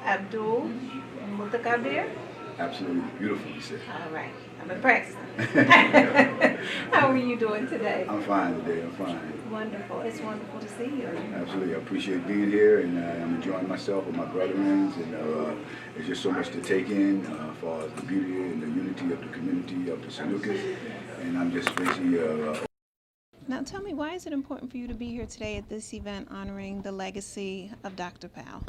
Abdul Mutakabir. Absolutely beautiful, you said. All right, I'm in practice. How are you doing today? I'm fine today. I'm fine. Wonderful. It's wonderful to see you. Absolutely. I appreciate being here, and I'm enjoying myself with my brethren. And there's just so much to take in as far as the beauty and the unity of the community of the Sanukas. And I'm just basically Now tell me, why is it important for you to be here today at this event honoring the legacy of Dr. Powell?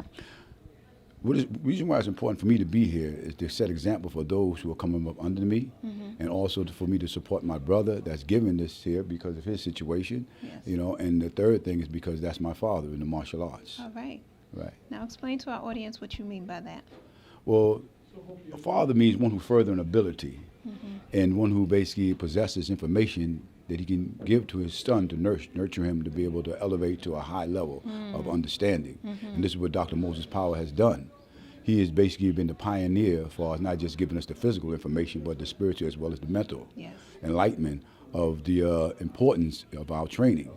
the reason why it's important for me to be here is to set example for those who are coming up under me, and also for me to support my brother that's giving this here because of his situation. Yes. And the third thing is because that's my father in the martial arts. All right. Right. Now explain to our audience what you mean by that. Well, a father means one who further an ability, and one who basically possesses information that he can give to his son to nurture him to be able to elevate to a high level of understanding. And this is what Dr. Moses Powell has done. He has basically been the pioneer for not just giving us the physical information, but the spiritual as well as the mental Yes. enlightenment of the importance of our training.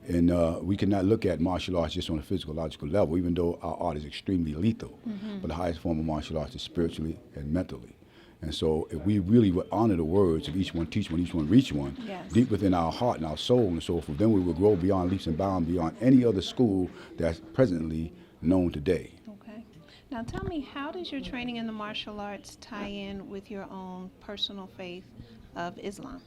And we cannot look at martial arts just on a physiological level, even though our art is extremely lethal. But the highest form of martial arts is spiritually and mentally. And so if we really would honor the words of each one, teach one, each one, reach one, Yes. deep within our heart and our soul and so forth, then we will grow beyond leaps and bounds, beyond any other school that's presently known today. Okay. Now tell me, how does your training in the martial arts tie in with your own personal faith of Islam?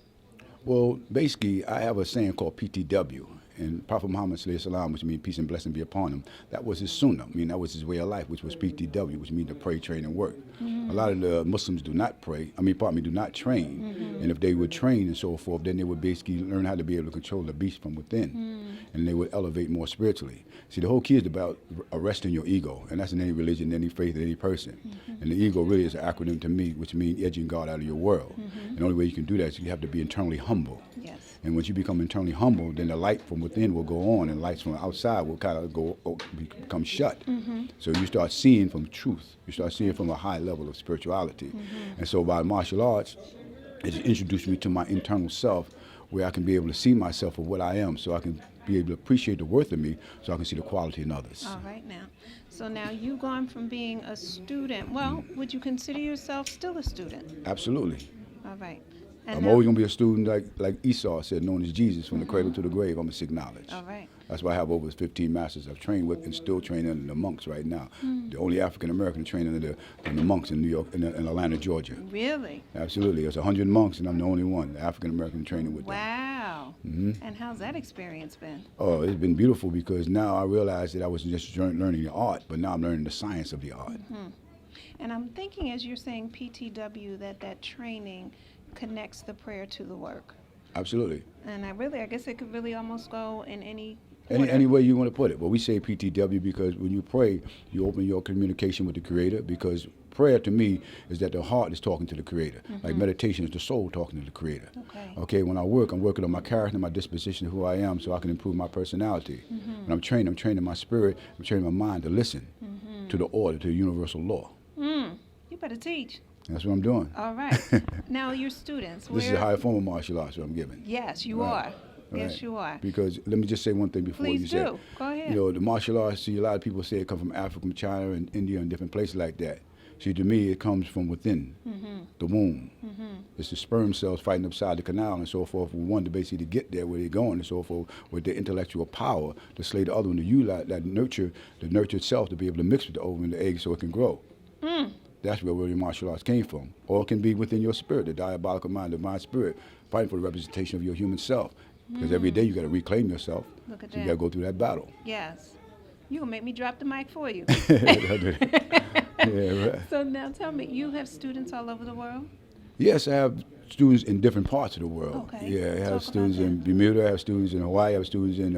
Well, basically, I have a saying called PTW, and Prophet Muhammad sallallahu alaihi wasallam, which means peace and blessing be upon him, that was his sunnah. I mean, that was his way of life, which was PTW, which means to pray, train, and work. A lot of the Muslims do not pray, do not train. And if they would train and so forth, then they would basically learn how to be able to control the beast from within, and they would elevate more spiritually. See, the whole key is about arresting your ego, and that's in any religion, any faith, any person. And the ego really is an acronym to me, which means edging God out of your world. And the only way you can do that is you have to be internally humble. Yes. And once you become internally humble, then the light from within will go on, and lights from outside will kind of become shut. So you start seeing from truth. You start seeing from a high level of spirituality. And so by martial arts, it just introduced me to my internal self, where I can be able to see myself for what I am, so I can be able to appreciate the worth of me, so I can see the quality in others. All right now. So now you've gone from being a student. Well, would you consider yourself still a student? Absolutely. All right. And I'm now- always going to be a student like Esau said, known as Jesus, from the cradle to the grave. I'm going to seek knowledge. All right. That's why I have over 15 masters I've trained with and still training under the monks right now. The only African American trained under the monks in New York, in Atlanta, Georgia. Really? Absolutely. There's 100 monks, and I'm the only one, the African American training with them. Wow. And how's that experience been? Oh, it's been beautiful because now I realize that I wasn't just learning the art, but now I'm learning the science of the art. And I'm thinking, as you're saying PTW, that training connects the prayer to the work. Absolutely. And I guess it could really almost go in any Any way you want to put it. But we say PTW because when you pray, you open your communication with the Creator, because prayer to me is that the heart is talking to the Creator. Like meditation is the soul talking to the Creator. Okay. When I work, I'm working on my character, my disposition, who I am, so I can improve my personality. When I'm training my spirit, I'm training my mind to listen to the order, to the universal law. You better teach. That's what I'm doing. All right. Now, your students. This is a high form of martial arts that I'm giving. Yes, you Right. are. Yes, Right. you are. Because let me just say one thing before Please you say, do. Go ahead. the martial arts, see, a lot of people say it comes from Africa, from China, and India, and different places like that. See, to me, it comes from within the womb. It's the sperm cells fighting upside the canal and so forth. We want to basically get there where they're going and so forth with their intellectual power to slay the other one, to use that nurture, the nurture itself to be able to mix with the ovum and the egg so it can grow. That's where really martial arts came from. Or it can be within your spirit, the diabolical mind, the divine spirit, fighting for the representation of your human self. Because every day you got to reclaim yourself. Look at So you that. got to go through that battle. Yes. You gonna make me drop the mic for you. Yeah, right. So now tell me, you have students all over the world? Yes, I have students in different parts of the world. Okay. Yeah, I Talk have about students in that. Bermuda, I have students in Hawaii, I have students in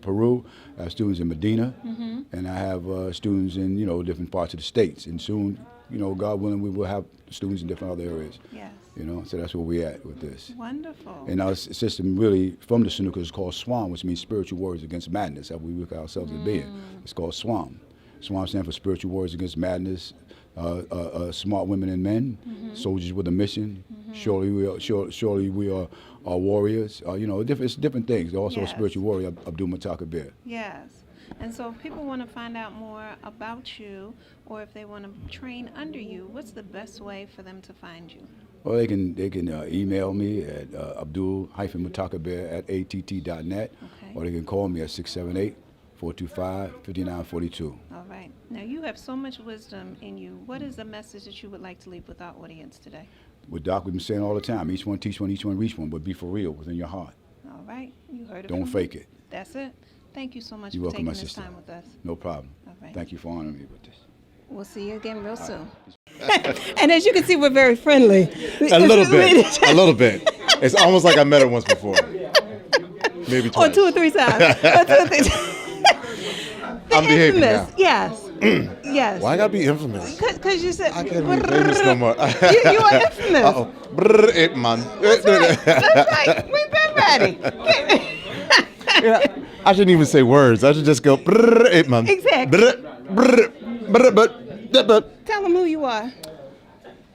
Peru, I have students in Medina, and I have students in different parts of the states. And soon, God willing, we will have students in different other areas. Yes. So that's where we're at with this. Wonderful. And our system really, from the Sanuka, is called SWAM, which means Spiritual Warriors Against Madness. That's what we look at ourselves as being. It's called SWAM. SWAM stands for Spiritual Warriors Against Madness, smart women and men, soldiers with a mission. Surely we are warriors. It's different things. Also, Yes. a spiritual warrior, Abdul Mutakabir. Yes. And so if people want to find out more about you, or if they want to train under you, what's the best way for them to find you? Well, they can email me at abdul-mutakabir@att.net, Okay. or they can call me at 678-425-5942. All right. Now, you have so much wisdom in you. What is the message that you would like to leave with our audience today? What Doc, we've been saying all the time, each one teach one, each one reach one, but be for real within your heart. All right. You heard it. Don't from fake me. it. That's it. Thank you so much You're for welcome, taking my this sister. time with us. No problem. All right. Thank you for honoring me with this. We'll see you again real soon. And as you can see, we're very friendly. A little bit. A little bit. It's almost like I met her once before. Maybe Or twice. 2 or 3 times. Or 2 or 3 times. I'm behaving now. Yes. Yes. Why I gotta be infamous? Because you said. I can't be famous no more. You are infamous. Uh-oh. Brrr, it, man. That's right. We've been ready. Yeah, I shouldn't even say words. I should just go, brrr, it, man. Exactly. Brrr, brrr, brrr, but. Tell them who you are.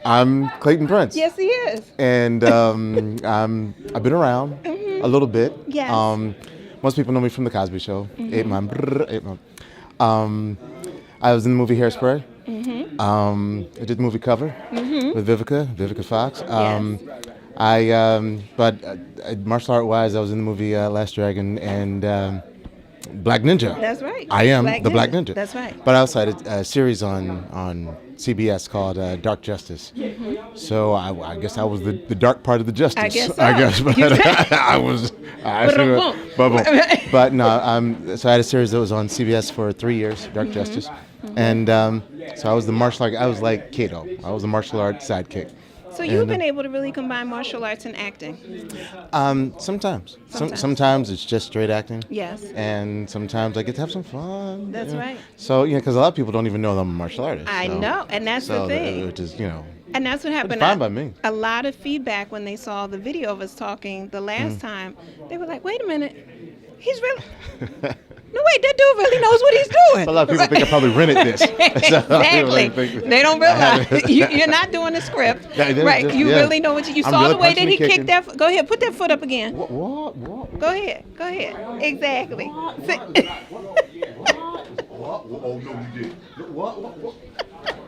I'm Clayton Prince. Yes, he is. And I've been around a little bit. Yes. Most people know me from The Cosby Show. 8 Man, brrr, 8 Man. I was in the movie Hairspray. I did the movie Cover with Vivica Fox. Martial art wise, I was in the movie Last Dragon and Black Ninja. That's right. I am Black the Black Ninja. Ninja. That's right. But I also had a series on CBS called Dark Justice. So I guess I was the dark part of the justice. I guess so. But I was. But no, so I had a series that was on CBS for 3 years, Dark Justice, and so I was the martial art. I was like Kato. I was a martial art sidekick. So you've been able to really combine martial arts and acting. Sometimes. Sometimes. Sometimes it's just straight acting. Yes. And sometimes I get to have some fun. That's right. So, because a lot of people don't even know that I'm a martial artist. I know, and that's the thing. Which is, And that's what happened. It's fine by me. A lot of feedback when they saw the video of us talking the last time, they were like, wait a minute, he's really... No, wait, that dude really knows what he's doing. A lot of people think I probably rented this. Exactly. They don't realize you're not doing the script. Right. You really know what you I'm saw really the way that punching he and kicked that. Go ahead, put that foot up again. What? Go ahead. Exactly. Oh, no, you did. What?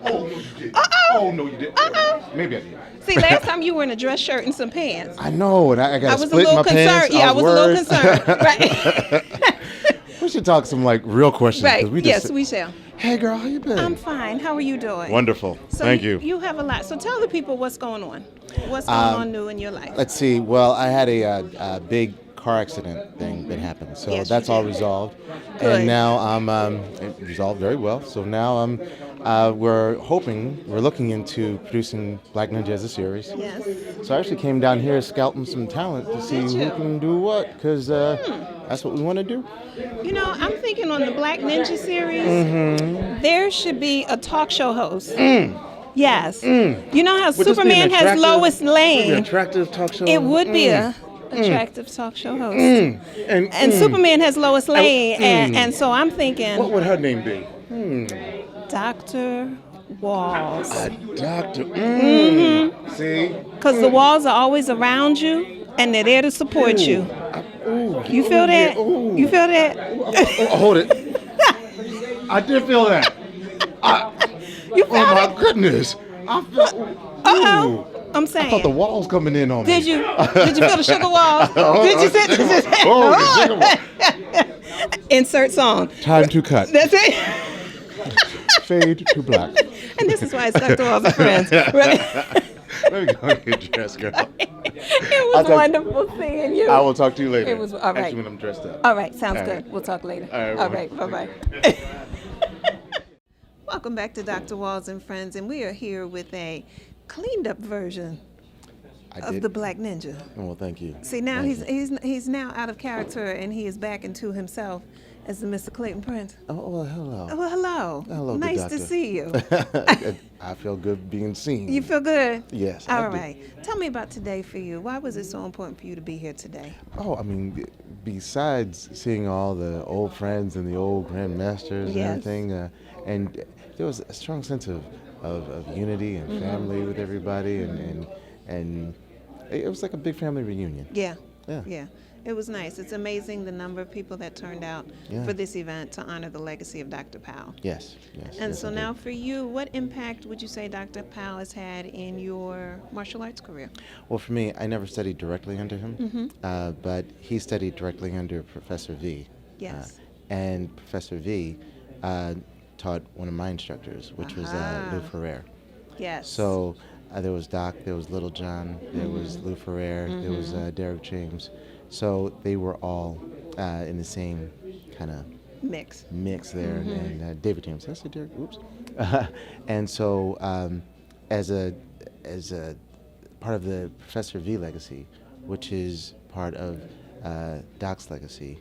Oh, no, you did. Oh, no, you did. Maybe I did. See, last time you were in a dress shirt and some pants. I know, and I got I to was a split little my concerned. pants. Yeah, I was a little concerned. Right. We should talk some real questions. 'cause Right. we Yes, just, we shall. Hey, girl, how you been? I'm fine. How are you doing? Wonderful. So Thank you. You have a lot. So tell the people what's going on. What's going on new in your life? Let's see. Well, I had a big car accident thing that happened, so Yes, that's you all did. resolved. Good. And now it resolved very well. So now we're looking into producing Black Ninja as a series. Yes. So I actually came down here scouting some talent to see Did who you? can do what, because that's what we want to do. You know, I'm thinking on the Black Ninja series, Mm-hmm. there should be a talk show host. Yes. You know how Would this be an Superman has attractive- Lois Lane? attractive talk show. It would be a attractive talk show host. And Superman has Lois Lane, and so I'm thinking what would her name be? Dr. Walls. Doctor. See? Because the walls are always around you, and they're there to support you. You feel that? Ooh. You feel that? Oh, hold it. I did feel that. You Oh feel my it? goodness. I felt. Uh-oh. I'm I thought the saying. walls coming in on me. Did you feel the sugar wall? Did you sit? Oh, the sugar wall. Insert song. Time to cut. That's it. Fade to black. And this is why it's Dr. Walls and Friends. Right? Let me go get dressed, girl. It was I'll talk- wonderful seeing you. I will talk to you later. It was all right. Actually, when I'm dressed up. All right, sounds All good. right. We'll talk later. All right, Bye-bye. Welcome back to Dr. Walls and Friends, and we are here with a cleaned up version of the Black Ninja. Well, thank you. See, now Thank he's now out of character, and he is back into himself as the Mr. Clayton Prince. Oh, well, hello. Well, hello. Hello, good Nice to doctor. see you. I feel good being seen. You feel good? Yes, I All do. right. Tell me about today for you. Why was it so important for you to be here today? Oh, I mean, besides seeing all the old friends and the old grandmasters and Yes. everything, and there was a strong sense of unity and Mm-hmm. family with everybody, and it was like a big family reunion. Yeah. Yeah. Yeah. It was nice. It's amazing the number of people that turned out Yeah. for this event to honor the legacy of Dr. Powell. Yes, yes. And yes, so indeed. now for you, what impact would you say Dr. Powell has had in your martial arts career? Well, for me, I never studied directly under him, Mm-hmm. but he studied directly under Professor V. Yes. And Professor V taught one of my instructors, which was Lou Ferrer. Yes. So there was Doc, there was Little John, there was Lou Ferrer, there was Derek James. So they were all in the same kind of Mix. mix there, and David James. Did I say Derek? Oops. And so, as a part of the Professor V legacy, which is part of Doc's legacy,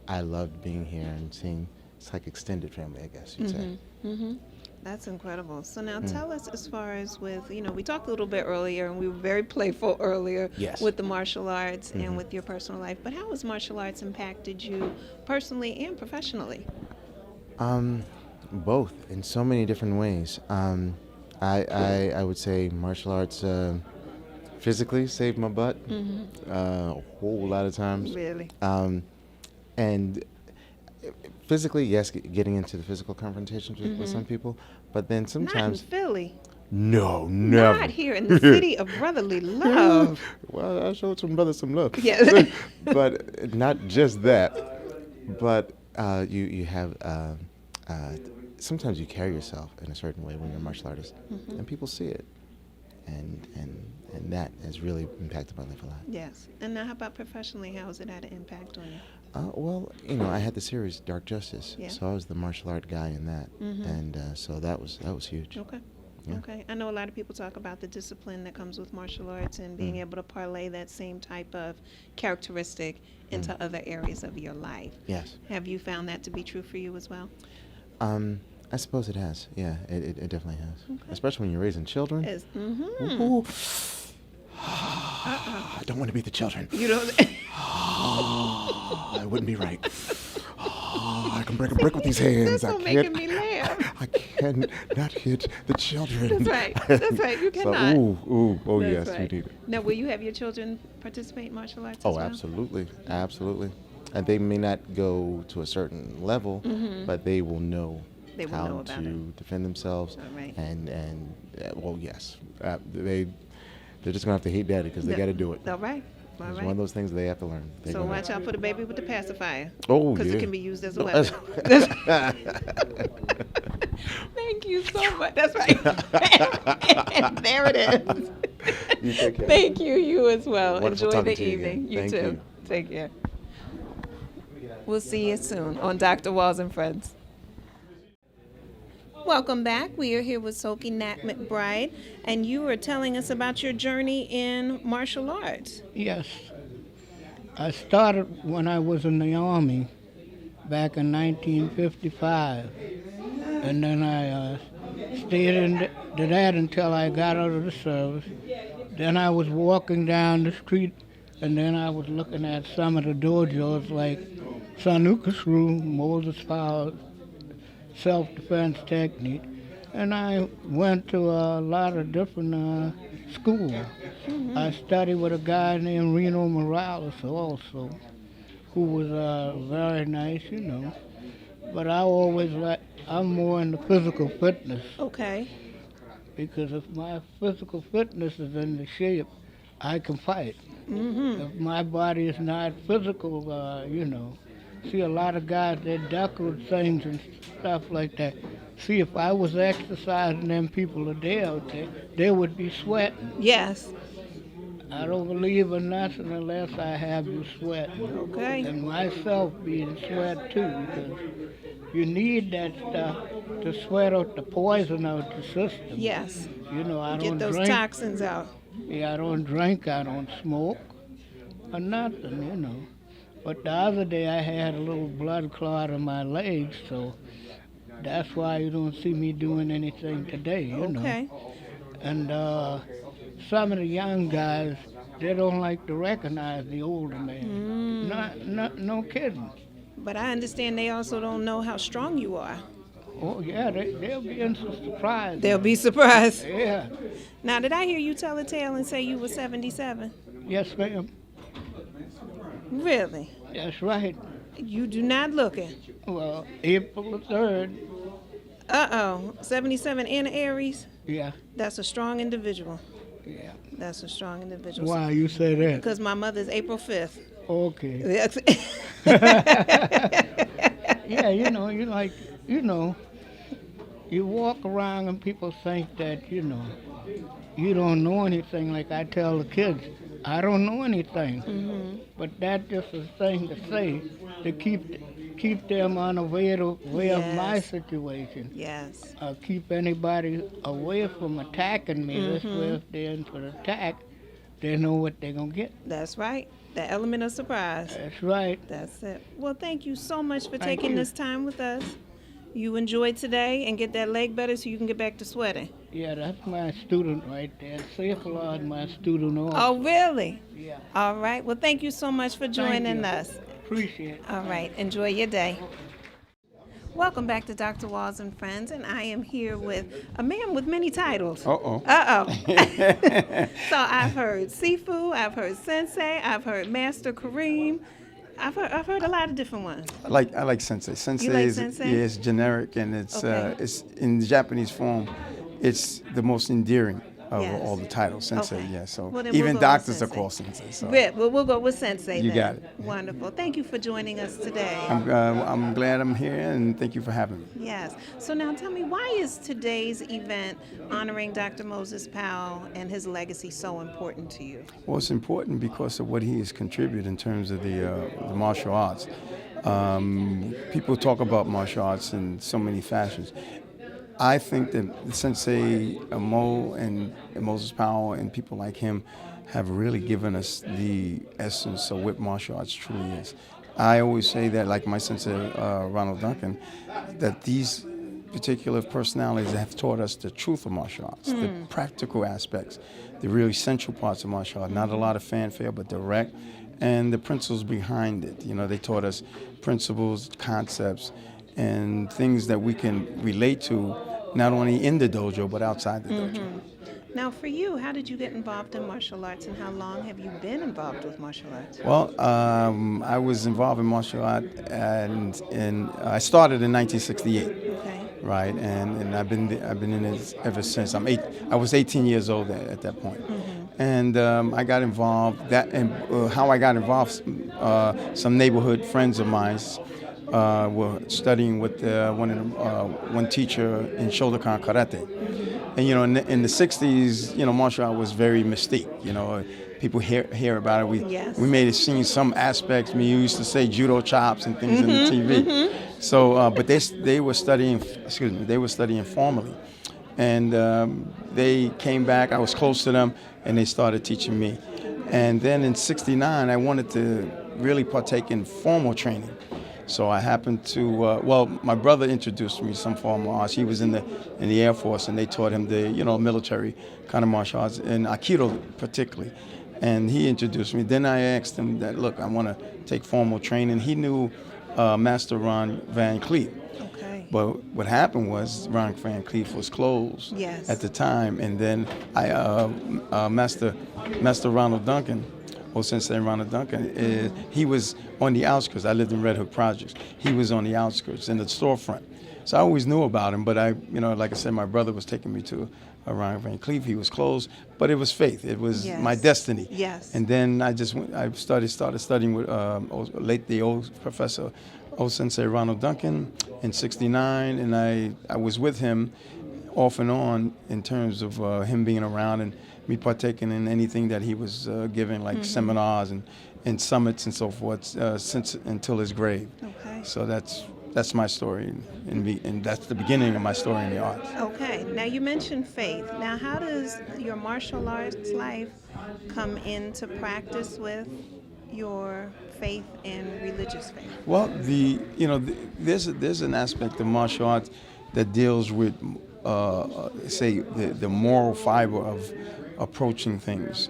I loved being here and seeing. It's like extended family, I guess you'd say. That's incredible. So now tell us, as far as with, we talked a little bit earlier, and we were very playful earlier Yes. with the martial arts and with your personal life. But how has martial arts impacted you personally and professionally? Both, in so many different ways. I would say martial arts physically saved my butt a whole lot of times. Really? And physically, yes, getting into the physical confrontations with some people, but then Not in sometimes Philly. no, never. Not here in the city of brotherly love. Well, I showed some brothers some love. Yeah. But not just that, but you have sometimes you carry yourself in a certain way when you're a martial artist, and people see it, and that has really impacted my life a lot. Yes. And now how about professionally? How has it had an impact on you? Well, I had the series Dark Justice, Yeah. so I was the martial art guy in that, and so that was huge. Okay. Yeah. Okay. I know a lot of people talk about the discipline that comes with martial arts and being able to parlay that same type of characteristic into other areas of your life. Yes. Have you found that to be true for you as well? I suppose it has. Yeah, it definitely has. Especially when you're raising children. Ooh. I don't want to be the children. You don't. It wouldn't be right. I can break a brick with these hands. That's I not can't. making me laugh. I cannot hit the children. That's right. That's right. You cannot. So, oh That's yes, right. you need it. Now, will you have your children participate in martial arts? Oh, as well? absolutely, absolutely. And they may not go to a certain level, but they will know They will how know about to it. defend themselves. All right. And well, yes, they're just gonna have to hate daddy because they got to do it. All right. All It's right. one of those things they have to learn. They're So gonna- watch out for the baby with the pacifier. Oh, Because yeah. it can be used as a No, weapon. Thank you so much. That's right. And there it is. You take care. Thank you. You as well. Wonderful Enjoy the talking to you again. evening. You Thank too. you. Take care. We'll see you soon on Dr. Walls and Friends. Welcome back. We are here with Soki Nat McBride, and you were telling us about your journey in martial arts. Yes. I started when I was in the Army back in 1955. And then I stayed into that until I got out of the service. Then I was walking down the street, and then I was looking at some of the dojos like Sanukas Room, Moses Powell, self-defense technique. And I went to a lot of different schools. I studied with a guy named Reno Morales also, who was very nice, But I'm more into physical fitness, Okay. because if my physical fitness is in the shape, I can fight. If my body is not physical, see a lot of guys, they duck with things and stuff like that. See, if I was exercising them people a day out there, they would be sweating. Yes. I don't believe in nothing unless I have you sweating. Okay. And myself being sweat too, because you need that stuff to sweat out the poison out the system. Yes. I don't Get those drink. toxins out. Yeah, I don't drink, I don't smoke, or nothing, But the other day I had a little blood clot in my legs, so that's why you don't see me doing anything today, Okay. And some of the young guys, they don't like to recognize the older man. No kidding. But I understand they also don't know how strong you are. Oh, yeah, they'll be surprised. They'll be surprised. Yeah. Now, did I hear you tell a tale and say you were 77? Yes, ma'am. Really? That's right. You do not look it. Well, April the 3rd. 77 in Aries. Yeah, That's a strong individual. yeah. That's a strong individual. Why you say that? Because my mother's April 5th. Okay. That's Yeah, you walk around and people think that, you don't know anything. Like I tell the kids, I don't know anything. But that's just a thing to say to keep them unaware of my Yes. situation. Yes. Keep anybody away from attacking me. This way, if they're in for the attack, they know what they're going to get. That's right. The element of surprise. That's right. That's it. Well, thank you so much for Thank taking you. this time with us. You enjoyed today and get that leg better so you can get back to sweating. Yeah, that's my student right there. Saifullah is my student also. Oh, really? Yeah. All right. Well, thank you so much for joining you. us. Appreciate it. All right. Enjoy your day. Welcome back to Dr. Walls and Friends, and I am here with a man with many titles. Uh-oh. So I've heard Sifu, I've heard Sensei, I've heard Master Kareem. I've heard a lot of different ones. I like sensei. Sensei like is sensei? Yeah, it's generic and it's Okay. it's in the Japanese form. It's the most endearing of Yes. all the titles. Sensei, Okay. yeah. So Well, then even we'll go with doctors are sensei. called sensei. So Great. Well, we'll go with Sensei You then. got it. Wonderful. Thank you for joining us today. I'm glad I'm here and thank you for having me. Yes. So now tell me, why is today's event honoring Dr. Moses Powell and his legacy so important to you? Well, it's important because of what he has contributed in terms of the martial arts. People talk about martial arts in so many fashions. I think that Sensei Mo and Moses Powell and people like him have really given us the essence of what martial arts truly is. I always say that, like my sensei Ronald Duncan, that these particular personalities have taught us the truth of martial arts, the practical aspects, the real essential parts of martial art. Not a lot of fanfare, but direct, and the principles behind it. They taught us principles, concepts, and things that we can relate to, not only in the dojo but outside the dojo. Now, for you, how did you get involved in martial arts, and how long have you been involved with martial arts? Well, I was involved in martial art, and I started in 1968. Okay. Right, and I've been in it ever since. I was 18 years old at that point, and I got involved. How I got involved, some neighborhood friends of mine were studying with one teacher in Shotokan Karate, and in the 60s, martial art was very mystique. People hear about it. Yes. We may have seen some aspects. We used to say judo chops and things in the TV. So, but they were studying. They were studying formally, and they came back. I was close to them, and they started teaching me. And then in '69, I wanted to really partake in formal training. So I happened to. My brother introduced me to some formal arts. He was in the Air Force, and they taught him the military kind of martial arts, and Aikido particularly. And he introduced me. Then I asked him that, look, I want to take formal training. He knew Master Ron Van Cleef. Okay. But what happened was Ron Van Cleef was closed Yes. at the time. And then Master Ronald Duncan, or Sensei Ronald Duncan, he was on the outskirts. I lived in Red Hook Projects. He was on the outskirts in the storefront. So I always knew about him, but like I said, my brother was taking me to Ron Van Cleef. He was closed, but it was faith. It was Yes. my destiny. Yes. And then I started studying with the old professor, old Sensei Ronald Duncan in '69, and I was with him off and on in terms of him being around and me partaking in anything that he was giving, like seminars and summits and so forth, until his grave. Okay. So that's my story, and that's the beginning of my story in the arts. Okay. Now, you mentioned faith. Now, how does your martial arts life come into practice with your faith and religious faith? Well, there's an aspect of martial arts that deals with, say, the moral fiber of approaching things.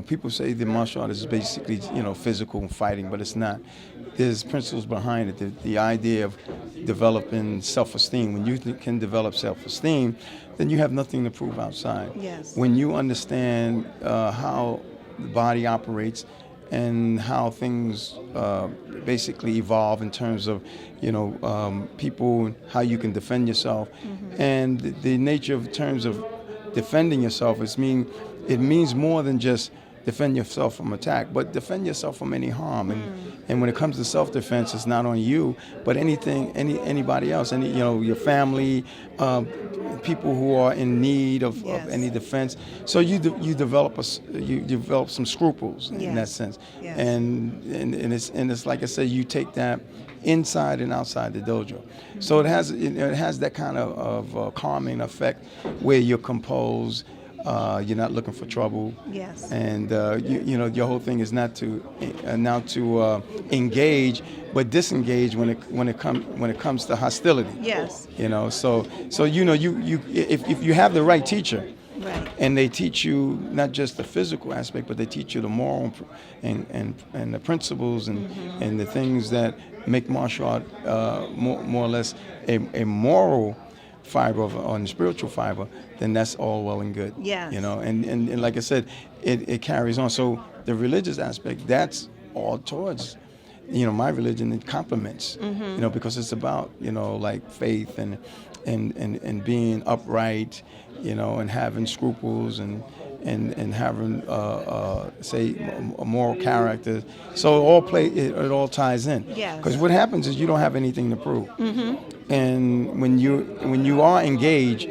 People say the martial art is basically, physical fighting, but it's not. There's principles behind it. The idea of developing self-esteem. When you can develop self-esteem, then you have nothing to prove outside. Yes. When you understand how the body operates and how things basically evolve in terms of, people, how you can defend yourself, and the nature of terms of defending yourself it means more than just defend yourself from attack, but defend yourself from any harm. And when it comes to self-defense, it's not on you, but anybody else, your family, people who are in need of any defense. So you develop some scruples in that sense. Yes. And it's like I said, you take that inside and outside the dojo. So it has that kind of calming effect where you're composed. You're not looking for trouble. Yes. And your whole thing is not to engage, but disengage when it comes to hostility. Yes. So if you have the right teacher, Right. and they teach you not just the physical aspect, but they teach you the moral and the principles and the things that make martial art more or less a moral fiber or a spiritual fiber, then that's all well and good. Yes. And like I said, it carries on. So the religious aspect, that's all towards, my religion. It complements, because it's about, like faith and being upright, and having scruples and having say a moral character. So it all ties in. Yes. Because what happens is you don't have anything to prove. And when you are engaged,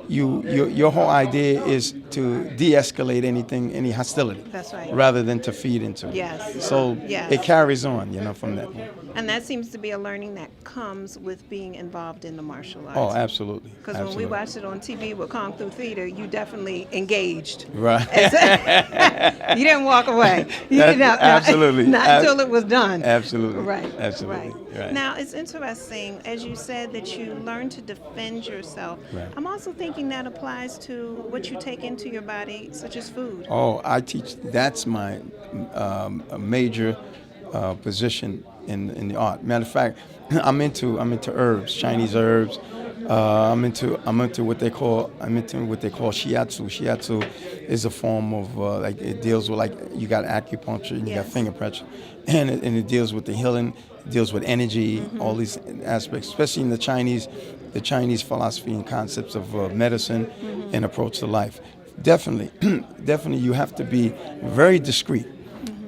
your whole idea is to de-escalate any hostility. That's right. Rather than to feed into it. Yes. So Yes. it carries on, from that point. And that seems to be a learning that comes with being involved in the martial arts. Oh, absolutely. Because when we watched it on TV with Kung Fu Theater, you definitely engaged. Right. You didn't walk away. Absolutely. Not until it was done. Absolutely. Right. Absolutely. Right. Now, it's interesting, as you said, that you learn to defend yourself. Right. I'm also thinking that applies to what you take into your body, such as food. Oh, I teach. That's my major position in the art. Matter of fact, I'm into herbs, Chinese herbs. I'm into what they call shiatsu. Shiatsu is a form of it deals with, like, you got acupuncture and you got Yes. finger pressure, and it deals with the healing, it deals with energy, all these aspects, especially in the Chinese philosophy and concepts of medicine and approach to life. Definitely, you have to be very discreet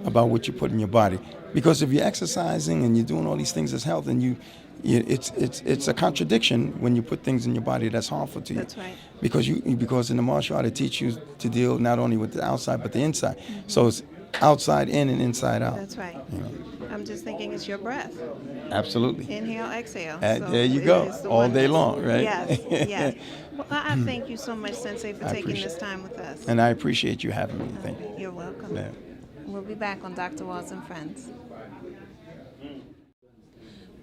about what you put in your body, because if you're exercising and you're doing all these things as health, and it's a contradiction when you put things in your body that's harmful to you. That's right. Because in the martial art, it teaches you to deal not only with the outside but the inside. So it's outside in and inside out. That's right. I'm just thinking it's your breath. Absolutely. Inhale, exhale. There you it go. is the All one day that's- long, right? Yes, yes. Well, I thank you so much, Sensei, for I taking appreciate this time with us. And I appreciate you having me. Thank you. You're welcome. Yeah. We'll be back on Dr. Walls and Friends.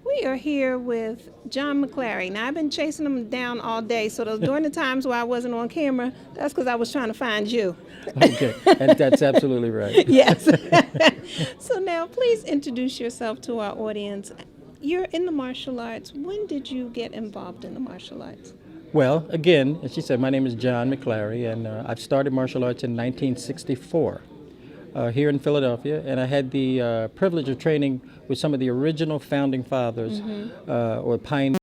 We are here with John McClary. Now, I've been chasing him down all day, so during the times where I wasn't on camera, that's because I was trying to find you. Okay, and that's absolutely right. Yes. So now, please introduce yourself to our audience. You're in the martial arts. When did you get involved in the martial arts? Well, again, as she said, my name is John McClary, and I've started martial arts in 1964 here in Philadelphia, and I had the privilege of training with some of the original founding fathers or pioneers